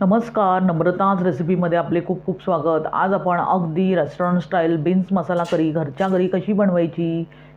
नमस्कार, नम्रताज रेसिपीमध्ये आपले खूप खूप स्वागत। आज आपण अगदी रेस्टॉरंट स्टाईल बीन्स मसाला करी घरच्या घरी कशी बनवायची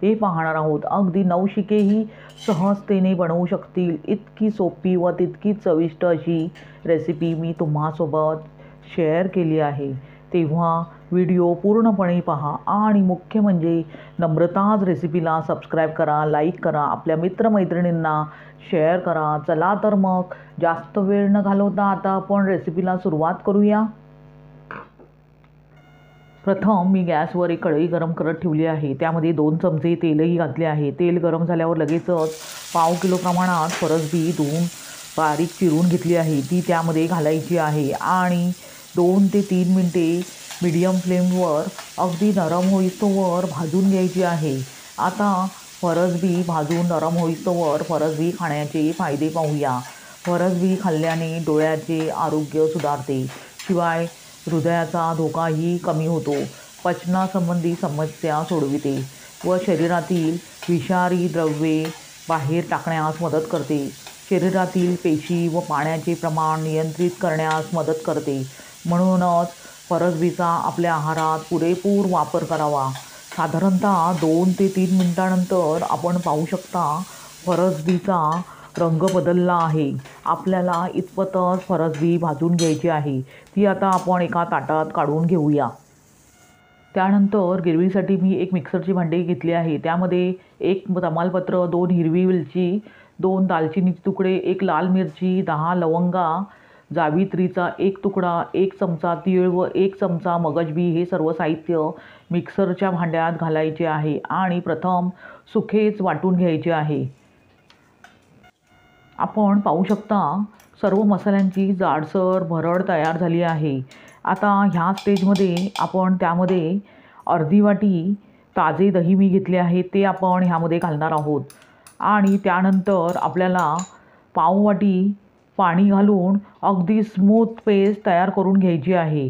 हे पाहणार आहोत। अगदी नवशिकेही सहजतेने बनवू शकतील इतकी सोपी व तितकी चविष्ट अशी रेसिपी मी तुम्हासोबत शेअर केली आहे। तेव्हा व्हिडिओ पूर्णपणे पहा आणि मुख्य म्हणजे नम्रताज रेसिपीला सबस्क्राईब करा, लाईक करा, आपल्या मित्रमैत्रिणींना शेअर करा। चला तर मग जास्त वेळ न घालवता आता आपण रेसिपीला सुरुवात करूया। प्रथम मी गॅसवर एक कढई गरम करत ठेवली आहे। त्यामध्ये 2 चमचे तेलही घातले आहे। तेल गरम झाल्यावर लगेचच पाव किलो प्रमाणात फरसबी धुवून बारीक चिरून घेतली आहे, ती त्यामध्ये घालायची आहे आणि 2 ते 3 मिनिटे मीडियम फ्लेमवर अगदी नरम होईस्तोवर भाजून घ्यायची आहे। आता फरसबी भाजून नरम होईस्तोवर फरसबी खाण्याचे फायदे पाहूया। फरसबी खाल्ल्याने डोळ्याचे आरोग्य सुधारते, शिवाय हृदयाचा धोकाही कमी होतो, पचनासंबंधी समस्या सोडविते व शरीरातील विषारी द्रव्ये बाहेर टाकण्यास मदत करते। शरीरातील पेशी व पाण्याचे प्रमाण नियंत्रित करण्यास मदत करते। म्हणूनच फरसबीचा आपल्या आहारात पुरेपूर वापर करावा। साधारणतः 2 ते 3 मिनिटांनंतर आपण पाहू शकता फरसबीचा रंग बदलला आहे। आपल्याला इतपतच फरसबी भाजून घ्यायची आहे, ती आता आपण एका ताटात काढून घेऊया। त्यानंतर गिरवीसाठी मी एक मिक्सरची भांडी घेतली आहे। त्यामध्ये 1 तमालपत्र, 2 हिरवी वेलची, 2 दालचिनीचे तुकडे, 1 लाल मिरची, 10 लवंगा, जावित्रीचा 1 तुकडा, 1 चमचा तीळ व 1 चमचा मगजबी हे सर्व साहित्य मिक्सरच्या भांड्यात घालायचे आहे आणि प्रथम सुखेच वाटून घ्यायचे आहे। आपण पाहू शकता सर्व मसाल्यांची जाडसर भरड तयार झाली आहे। आता ह्या स्टेजमध्ये आपण त्यामध्ये अर्धी वाटी ताजे दही मी घेतले आहे, ते आपण ह्यामध्ये घालणार आहोत आणि त्यानंतर आपल्याला पाव वाटी पाणी घालून अगदी स्मूथ पेस्ट तयार करून घ्यायची आहे।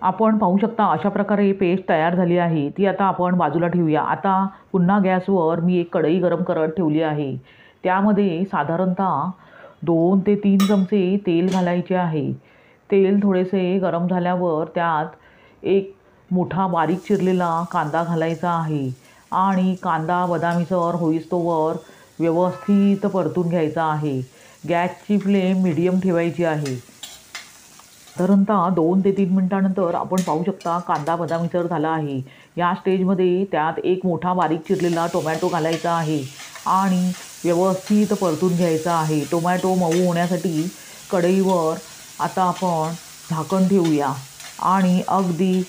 आपण पाहू शकता अशा प्रकारे पेस्ट तयार झाली आहे, ती आता आपण बाजूला ठेवूया। आता पुन्हा गॅसवर मी एक कढई गरम करत ठेवली आहे। त्यामध्ये साधारणतः 2 ते 3 चमचे तेल घालायचे आहे। तेल थोडेसे गरम झाल्यावर त्यात एक मोठा बारीक चिरलेला कांदा घालायचा आहे आणि कांदा बदामीसर होईस्तोवर व्यवस्थित परतून घ्यायचा आहे। गॅसची फ्लेम मीडियम ठेवायची आहे। साधारणतः 2 ते 3 मिनिटांनंतर आपण पाहू शकता कांदा बदामीसर झाला आहे। या स्टेजमध्ये त्यात एक मोठा बारीक चिरलेला टोमॅटो घालायचा आहे आणि व्यवस्थित परतून घ्यायचा आहे। टोमॅटो मऊ होण्यासाठी कढईवर आता आपण झाकण ठेवूया आणि अगदी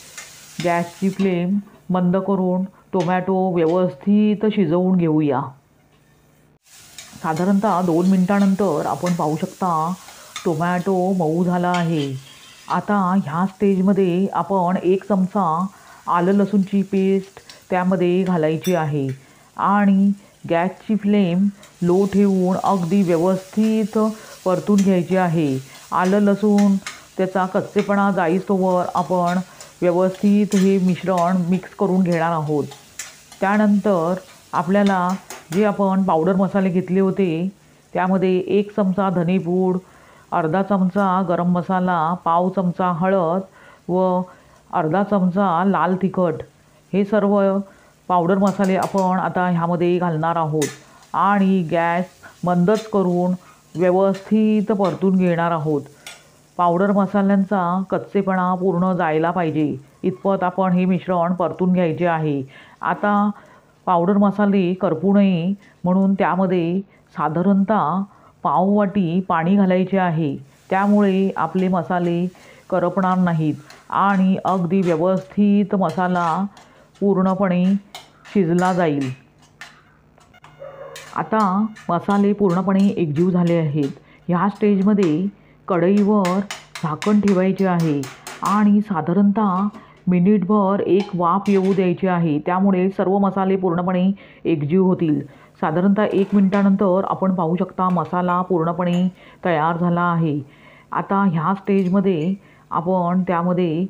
गॅसची फ्लेम बंद करून टोमॅटो व्यवस्थित शिजवून घेऊया। साधारणतः 2 मिनिटांनंतर आपण पाहू शकता टोमॅटो मऊ झाला आहे। आता ह्या स्टेजमध्ये आपण 1 चमचा आलं लसूणची पेस्ट त्यामध्ये घालायची आहे आणि गॅसची फ्लेम लो ठेवून अगदी व्यवस्थित परतून घ्यायची आहे। आलं लसूण त्याचा कच्चेपणा जाईस्तोवर आपण व्यवस्थित हे मिश्रण मिक्स करून घेणार आहोत। त्यानंतर आपल्याला जे आपण पावडर मसाले घेतले होते त्यामध्ये 1 चमचा धनेपूड, अर्धा चमचा गरम मसाला, पाव चमचा हळद व अर्धा चमचा लाल तिखट हे सर्व पावडर मसाले आपण आता ह्यामध्ये घालणार आहोत आणि गॅस मंदच करून व्यवस्थित परतून घेणार आहोत। पावडर मसाल्यांचा कच्चेपणा पूर्ण जायला पाहिजे इतपत आपण हे मिश्रण परतून घ्यायचे आहे। आता पावडर मसाले करपू नये म्हणून त्यामध्ये साधारणतः पाव वाटी पाणी घालायचे आहे, त्यामुळे आपले मसाले करपणार नाहीत आणि अगदी व्यवस्थित मसाला पूर्णपणे शिजला जाईल। आता मसाले पूर्णपणे एकजीव झाले आहेत। ह्या स्टेजमध्ये कढईवर झाकण ठेवायचे आहे आणि साधारणतः मिनिटभर एक वाफ येऊ द्यायची आहे, त्यामुळे सर्व मसाले पूर्णपणे एकजीव होतील। साधारणतः 1 मिनिटानंतर आपण पाहू शकता मसाला पूर्णपणे तयार झाला आहे। आता ह्या स्टेजमध्ये आपण त्यामध्ये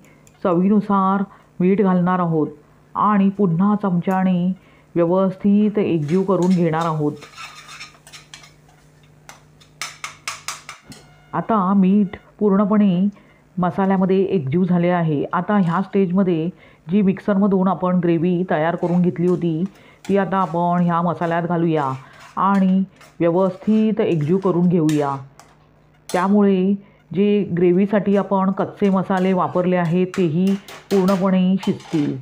चवीनुसार मीठ घालणार आहोत आणि पुन्हा चमच्याने व्यवस्थित एकजीव करून घेणार आहोत। आता मीठ पूर्णपणे मसाल्यामध्ये एकजीव झाले आहे. आता ह्या स्टेजमध्ये जी मिक्सरमधून आपण ग्रेव्ही तयार करून घेतली होती ती आता आपण ह्या मसाल्यात घालूया आणि व्यवस्थित एकजीव करून घेऊया. त्यामुळे जे ग्रेव्हीसाठी आपण कच्चे मसाले वापरले आहेत तेही पूर्णपणे शिजतील.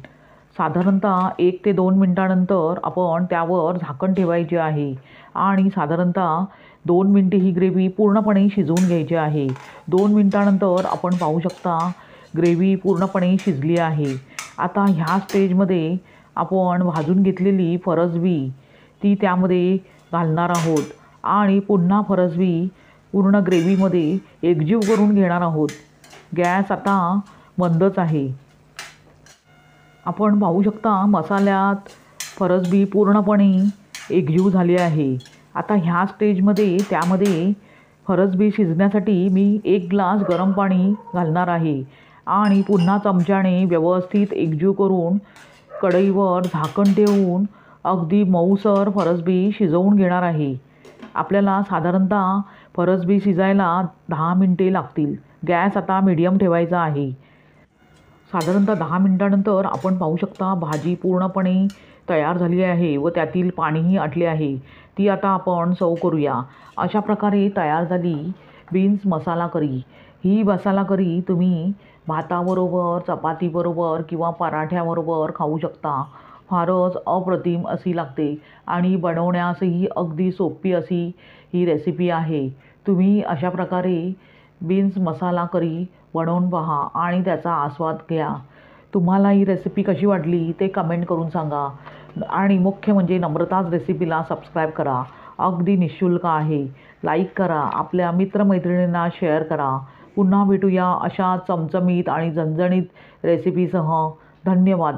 साधारणतः 1 ते 2 मिनटानंतर आपण त्यावर झाकण ठेवायचे आहे आणि साधारणतः 2 मिनटे ही ग्रेव्ही पूर्णपणे शिजवून घ्यायची आहे. 2 मिनटानंतर आपण पाहू शकता ग्रेव्ही पूर्णपणे शिजली आहे. आता ह्या स्टेजमध्ये आपण भाजून घेतलेली फरसबी ती त्यामध्ये घालणार आहोत आणि पुन्हा फरसबी पूर्ण ग्रेव्हीमध्ये एकजीव करून घेणार आहोत. गॅस आता मंदच आहे. आपण पाहू शकता मसाल्यात फरसबी पूर्णपणे एकजीव झाली आहे. आता ह्या स्टेजमध्ये त्यामध्ये फरसबी शिजण्यासाठी मी 1 ग्लास गरम पाणी घालणार आहे आणि पुन्हा चमच्याने व्यवस्थित एकजीव करून कढईवर झाकण ठेवून अगदी मऊसर फरसबी शिजवून घेणार आहे. आपल्याला साधारणतः फरसबी शिजायला 10 मिनटे लागतील. गॅस आता मीडियम ठेवायचा आहे. साधारणतः 10 मिनटानंतर आपण पाहू शकता भाजी पूर्णपणे तयार झाली आहे व त्यातील पाणीही आटले आहे. ती आता आपण सर्व करूया. अशा प्रकारे तयार झाली बीन्स मसाला करी. ही मसाला करी तुम्ही भाताबरोबर, चपातीबरोबर किंवा पराठ्याबरोबर खाऊ शकता. फारच अप्रतिम अशी लागते आणि बनवण्यासही अगदी सोपी अशी ही रेसिपी आहे. तुम्ही अशा प्रकारे बीन्स मसाला करी बनवून पहा आणि त्याचा आस्वाद घ्या. तुम्हाला ही रेसिपी कशी वाटली ते कमेंट करून सांगा आणि मुख्य म्हणजे नम्रताज रेसिपीला सबस्क्राईब करा. अगदी निःशुल्क आहे. लाईक करा, आपल्या मित्रमैत्रिणींना शेअर करा. पुन्हा भेटूया अशा चमचमीत आणि झणझणीत रेसिपीसह. धन्यवाद.